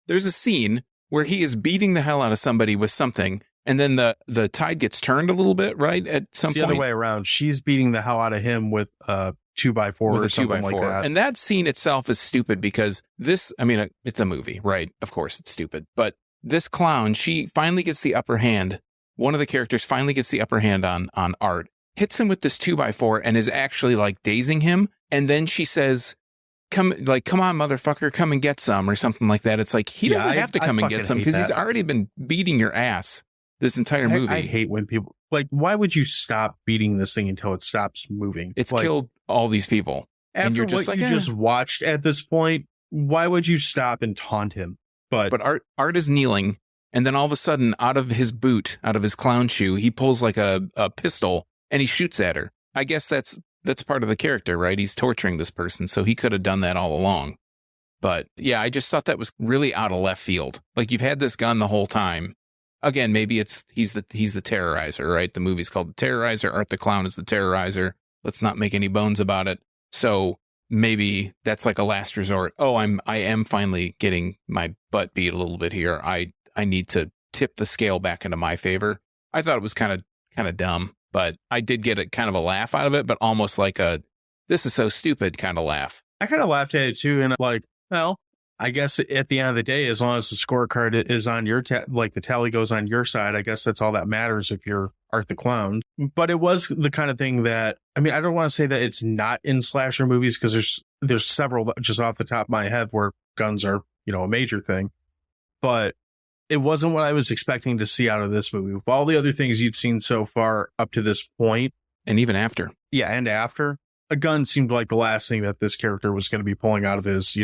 There's a scene where he is beating the hell out of somebody with something, and then the tide gets turned a little bit, right? At some point. The other way around. She's beating the hell out of him with 2x4 or something like that. And that scene itself is stupid because it's a movie, right? Of course it's stupid. But this clown, she finally gets the upper hand. One of the characters finally gets the upper hand on Art, hits him with this 2x4 and is actually like dazing him. And then she says, come on, motherfucker, come and get some or something like that. It's like, he doesn't have to come and get some because he's already been beating your ass this entire movie. I hate when people, like, why would you stop beating this thing until it stops moving? It's like, killed all these people. And you're just like, you just watched at this point, why would you stop and taunt him? But Art is kneeling, and then all of a sudden, out of his boot, out of his clown shoe, he pulls like a pistol, and he shoots at her. I guess that's that's part of the character, right? He's torturing this person, so he could have done that all along. But yeah, I just thought that was really out of left field. Like, you've had this gun the whole time. Again, maybe he's the terrorizer, right? The movie's called The Terrorizer. Art the Clown is the terrorizer. Let's not make any bones about it. So maybe that's like a last resort. Oh, I am finally getting my butt beat a little bit here. I need to tip the scale back into my favor. I thought it was kind of dumb, but I did get a kind of a laugh out of it, but almost like a this is so stupid kind of laugh. I kind of laughed at it too, and like, well, I guess at the end of the day, as long as the scorecard is on your like the tally goes on your side, I guess that's all that matters if you're Art the Clown. But it was the kind of thing that, I mean, I don't want to say that it's not in slasher movies, because there's several just off the top of my head where guns are, a major thing. But it wasn't what I was expecting to see out of this movie. With all the other things you'd seen so far up to this point. And even after. Yeah, and after. A gun seemed like the last thing that this character was going to be pulling out of his,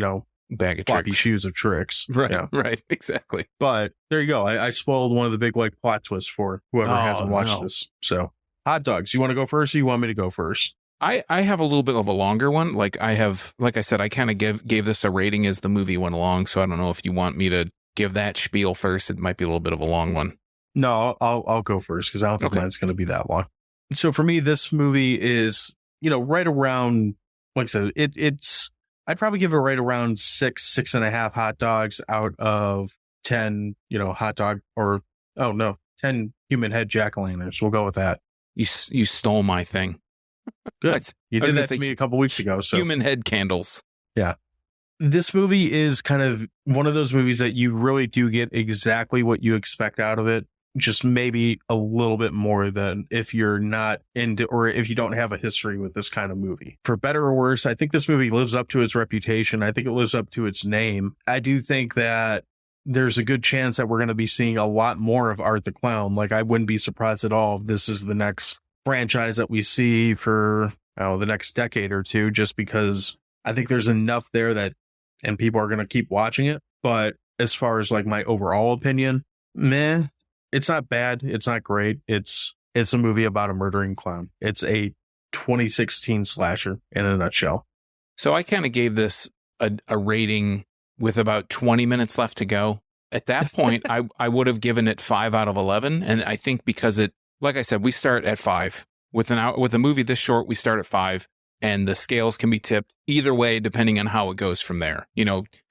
bag of floppy tricks. shoes of tricks. Right, yeah. right, exactly. But there you go. I spoiled one of the big like plot twists for whoever hasn't watched this. So, hot dogs. You want to go first, or you want me to go first? I have a little bit of a longer one. Like I said, I kind of gave this a rating as the movie went along. So I don't know if you want me to give that spiel first. It might be a little bit of a long one. No, I'll go first, because I don't think Okay. mine's going to be that long. So for me, this movie is, right around, like I said, it's, I'd probably give it right around 6.5 hot dogs out of 10, hot dog, or, 10 human head jack-o'-lanterns. We'll go with that. You stole my thing. Good. You I was did gonna that to say me a couple weeks ago. So Human head candles. this movie is kind of one of those movies that you really do get exactly what you expect out of it. Just maybe a little bit more than if you're not into, or if you don't have a history with this kind of movie. For better or worse, I think this movie lives up to its reputation. I think it lives up to its name. I do think that there's a good chance that we're going to be seeing a lot more of Art the Clown. Like, I wouldn't be surprised at all if this is the next franchise that we see for the next decade or two, just because I think there's enough there that, and people are going to keep watching it. But as far as like my overall opinion, meh. It's not bad. It's not great. It's a movie about a murdering clown. It's a 2016 slasher in a nutshell. So I kind of gave this a rating with about 20 minutes left to go. At that point, I would have given it 5 out of 11. And I think because it, like I said, we start at 5. With a movie this short, we start at 5. And the scales can be tipped either way, depending on how it goes from there.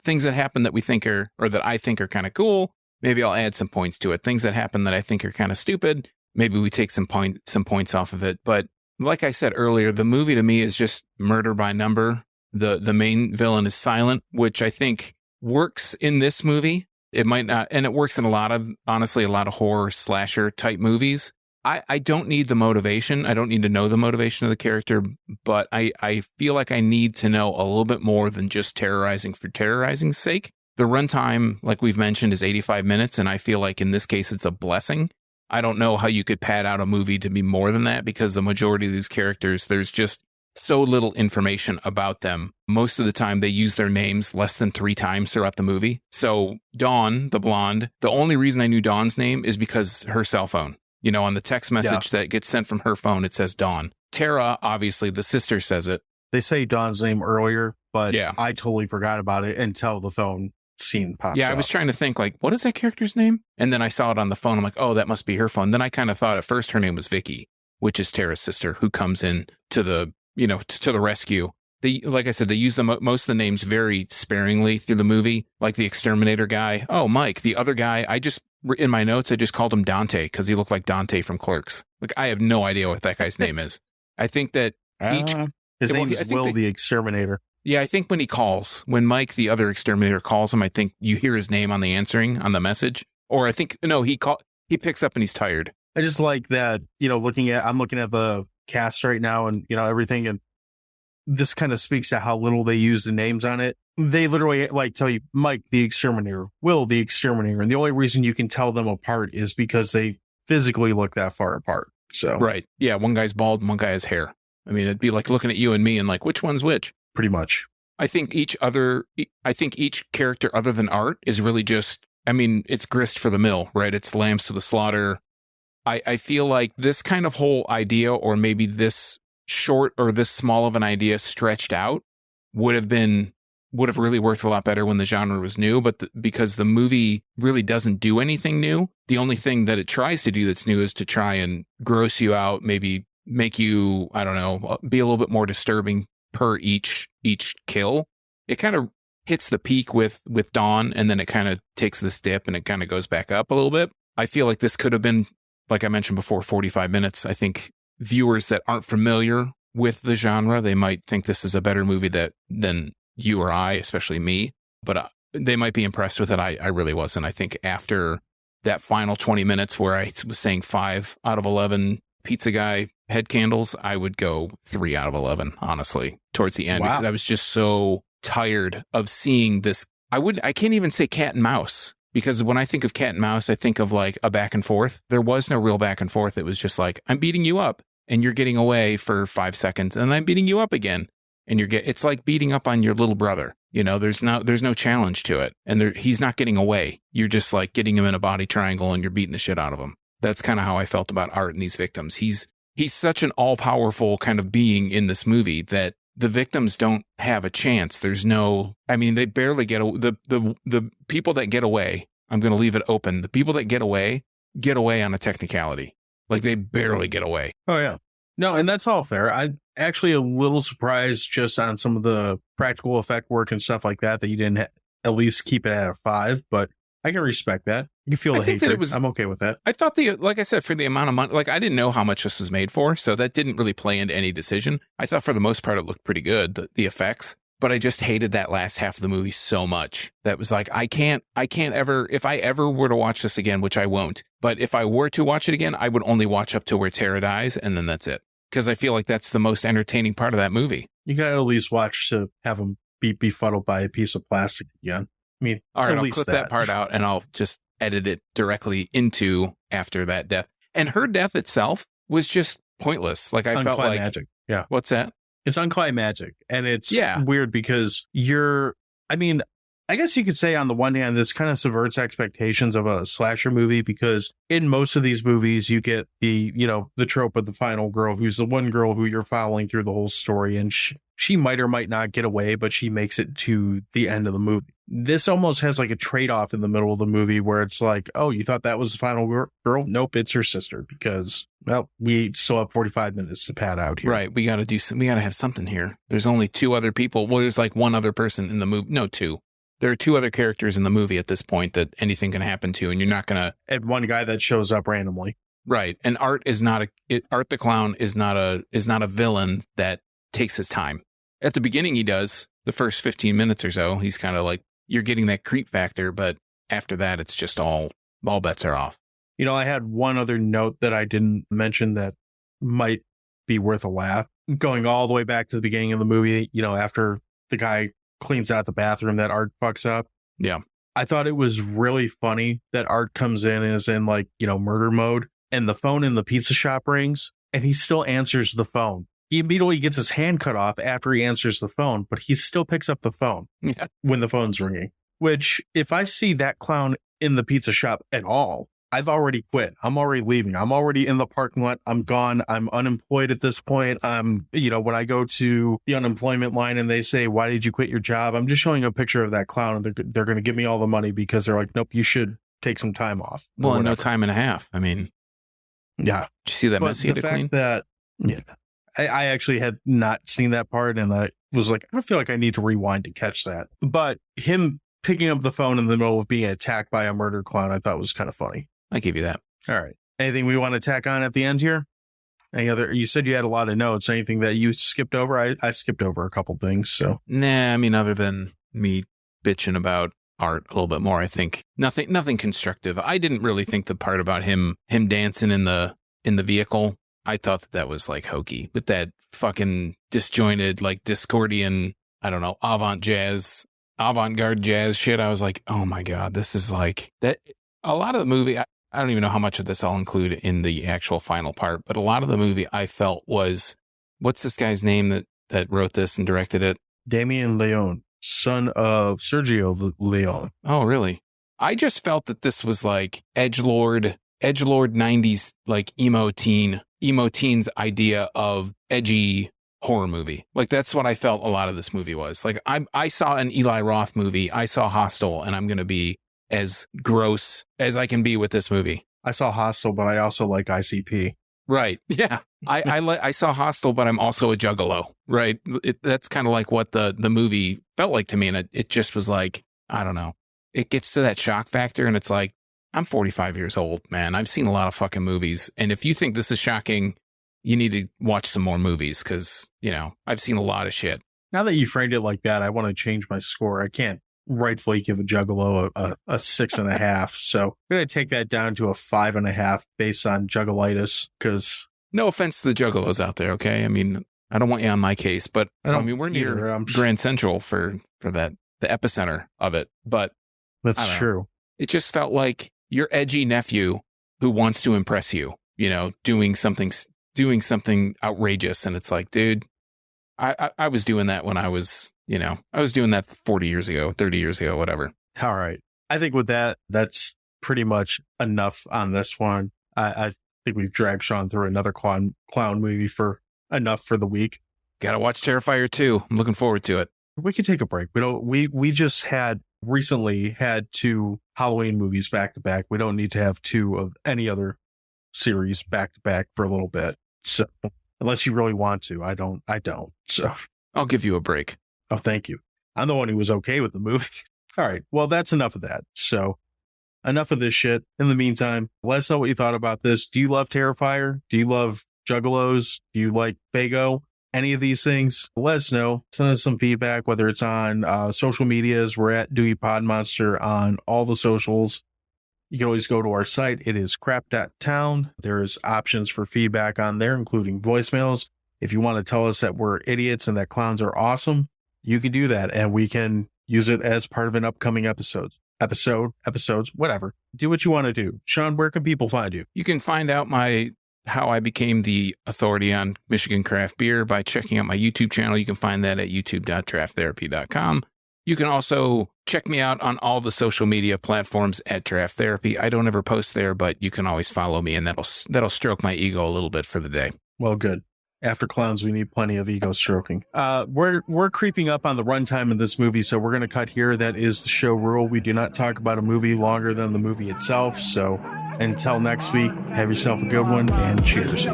Things that happen that we think are, or that I think are kind of cool, maybe I'll add some points to it. Things that happen that I think are kind of stupid, maybe we take some points off of it. But like I said earlier, the movie to me is just murder by number. The main villain is silent, which I think works in this movie. It might not, and it works in a lot of horror slasher type movies. I don't need the motivation. I don't need to know the motivation of the character, but I feel like I need to know a little bit more than just terrorizing for terrorizing's sake. The runtime, like we've mentioned, is 85 minutes, and I feel like in this case it's a blessing. I don't know how you could pad out a movie to be more than that, because the majority of these characters, there's just so little information about them. Most of the time, they use their names less than 3 times throughout the movie. So Dawn, the blonde, the only reason I knew Dawn's name is because her cell phone. On the text message that gets sent from her phone, it says Dawn. Tara, obviously, the sister says it. They say Dawn's name earlier, but Yeah. I totally forgot about it until the phone scene pops Yeah, I up. was trying to think, like, what is that character's name? And then I saw it on the phone. I'm like, oh, that must be her phone. Then I kind of thought at first her name was Vicky, which is Tara's sister, who comes in to the, to the rescue. Like I said, they use most of the names very sparingly through the movie, like the exterminator guy. Oh, Mike. The other guy, in my notes, I just called him Dante because he looked like Dante from Clerks. Like, I have no idea what that guy's name is. I think that his name is Will the Exterminator. Yeah, I think when Mike, the other exterminator, calls him, I think you hear his name on the answering, on the message. Or I think, no, he picks up and he's tired. I just like that, I'm looking at the cast right now and, everything. And this kind of speaks to how little they use the names on it. They literally tell you Mike, the Exterminator, Will, the Exterminator. And the only reason you can tell them apart is because they physically look that far apart. So, right. Yeah. One guy's bald and one guy has hair. I mean, it'd be like looking at you and me and like, which one's which? Pretty much. I think each character other than Art is really just, it's grist for the mill, right? It's lambs to the slaughter. I feel like this kind of whole idea, or maybe this short or this small of an idea stretched out would have really worked a lot better when the genre was new. But because the movie really doesn't do anything new, the only thing that it tries to do that's new is to try and gross you out, maybe make you, I don't know, be a little bit more disturbing per each kill. It kind of hits the peak with Dawn, and then it kind of takes this dip and it kind of goes back up a little bit. I feel like this could have been, like I mentioned before, 45 minutes. I think viewers that aren't familiar with the genre, they might think this is a better movie than you or I, especially me, but they might be impressed with it. I really wasn't. I think after that final 20 minutes where I was saying 5 out of 11 pizza guy head candles, I would go 3 out of 11, honestly, towards the end. Wow. Because I was just so tired of seeing this. I can't even say cat and mouse, because when I think of cat and mouse, I think of like a back and forth. There was no real back and forth. It was just like, I'm beating you up and you're getting away for 5 seconds, and I'm beating you up again. And it's like beating up on your little brother. You know, there's no challenge to it. And he's not getting away. You're just like getting him in a body triangle and you're beating the shit out of him. That's kind of how I felt about Art and these victims. He's such an all-powerful kind of being in this movie that the victims don't have a chance. They barely the people that get away, I'm going to leave it open. The people that get away on a technicality. Like, they barely get away. Oh, yeah. No, and that's all fair. I'm actually a little surprised just on some of the practical effect work and stuff like that you didn't at least keep it at a 5, but I can respect that. You can feel the hatred. I'm okay with that. I thought like I said, for the amount of money, like, I didn't know how much this was made for, so that didn't really play into any decision. I thought for the most part it looked pretty good, the effects, but I just hated that last half of the movie so much. That was like, I can't ever, if I ever were to watch this again, which I won't, but if I were to watch it again, I would only watch up to where Tara dies, and then that's it. Because I feel like that's the most entertaining part of that movie. You gotta at least watch to have him be befuddled by a piece of plastic again. I mean, all right, I'll clip that part out and I'll just edit it directly into after that death. And her death itself was just pointless. Like, I felt like magic. Yeah. What's that? It's unclimatic. And it's weird because I guess you could say on the one hand, this kind of subverts expectations of a slasher movie, because in most of these movies, you get the trope of the final girl, who's the one girl who you're following through the whole story. And she might or might not get away, but she makes it to the end of the movie. This almost has like a trade-off in the middle of the movie where it's like, oh, you thought that was the final girl? Nope, it's her sister, because, well, we still have 45 minutes to pad out here. Right, we got to have something here. There's only 2 other people. Well, there's like 1 other person in the movie. No, 2. There are 2 other characters in the movie at this point that anything can happen to, and you're not going to... And 1 guy that shows up randomly. Right, and Art the Clown is not a villain that takes his time. At the beginning, he does. The first 15 minutes or so, he's kind of like, you're getting that creep factor, but after that, it's just all bets are off. You know, I had one other note that I didn't mention that might be worth a laugh. Going all the way back to the beginning of the movie, after the guy cleans out the bathroom that Art fucks up. Yeah. I thought it was really funny that Art comes in and is in murder mode, and the phone in the pizza shop rings and he still answers the phone. He immediately gets his hand cut off after he answers the phone, but he still picks up the phone when the phone's ringing, which if I see that clown in the pizza shop at all, I've already quit. I'm already leaving. I'm already in the parking lot. I'm gone. I'm unemployed at this point. When I go to the unemployment line and they say, why did you quit your job? I'm just showing a picture of that clown, and they're going to give me all the money because they're like, nope, you should take some time off. Well, no time and a half. I mean, yeah. Did you see that mess he had to clean? I actually had not seen that part, and I was like, I don't feel like I need to rewind to catch that. But him picking up the phone in the middle of being attacked by a murder clown, I thought was kind of funny. I give you that. All right. Anything we want to tack on at the end here? You said you had a lot of notes. Anything that you skipped over? I skipped over a couple things. So nah, I mean, other than me bitching about Art a little bit more, I think nothing constructive. I didn't really think the part about him dancing in the vehicle, I thought that was like hokey with that fucking disjointed, like Discordian, I don't know, avant-garde jazz shit. I was like, oh my God, this is like that. A lot of the movie, I don't even know how much of this I'll include in the actual final part, but a lot of the movie I felt was, what's this guy's name that wrote this and directed it? Damien Leone, son of Sergio Leone. Oh, really? I just felt that this was like edgelord 90s, like emo teen emo teens idea of edgy horror movie. Like, that's what I felt a lot of this movie was. Like, I saw an Eli Roth movie, I saw Hostel, and I'm going to be as gross as I can be with this movie. I saw Hostel, but I also like ICP. Right. Yeah. I saw Hostel, but I'm also a juggalo. Right. That's kind of like what the movie felt like to me. And it just was like, I don't know. It gets to that shock factor and it's like, I'm 45 years old, man. I've seen a lot of fucking movies. And if you think this is shocking, you need to watch some more movies because, you know, I've seen a lot of shit. Now that you framed it like that, I want to change my score. I can't rightfully give a Juggalo a 6.5. So I'm going to take that down to a 5.5 based on Juggalitis because... No offense to the Juggalos out there, okay? I mean, I don't want you on my case, but I mean, we're near Grand Central for that, the epicenter of it. But that's true. It just felt like your edgy nephew who wants to impress you, you know, doing something outrageous. And it's like, dude, I was doing that when I was, you know, I was doing that 40 years ago, 30 years ago, whatever. All right. I think with that, that's pretty much enough on this one. I think we've dragged Sean through another clown movie for enough for the week. Gotta watch Terrifier 2. I'm looking forward to it. We could take a break. We just recently had 2 Halloween movies back to back. We don't need to have 2 of any other series back to back for a little bit. So unless you really want to, I don't. So I'll give you a break. Oh, thank you. I'm the one who was okay with the movie. All right. Well, that's enough of that. So enough of this shit. In the meantime, let us know what you thought about this. Do you love Terrifier? Do you love Juggalos? Do you like Fago? Any of these things? Let us know. Send us some feedback, whether it's on social medias. We're at Dewey Pod Monster on all the socials. You can always go to our site. It is crap.town. There's options for feedback on there, including voicemails. If you want to tell us that we're idiots and that clowns are awesome, you can do that. And we can use it as part of an upcoming episodes, whatever. Do what you want to do. Sean, where can people find you? You can find out how I became the authority on Michigan craft beer by checking out my YouTube channel. You can find that at youtube.drafttherapy.com. You can also check me out on all the social media platforms at Draft Therapy. I don't ever post there, but you can always follow me, and that'll stroke my ego a little bit for the day. Well, good. After clowns, we need plenty of ego stroking. We're creeping up on the runtime of this movie, so we're going to cut here. That is the show rule. We do not talk about a movie longer than the movie itself. So until next week, have yourself a good one, and cheers.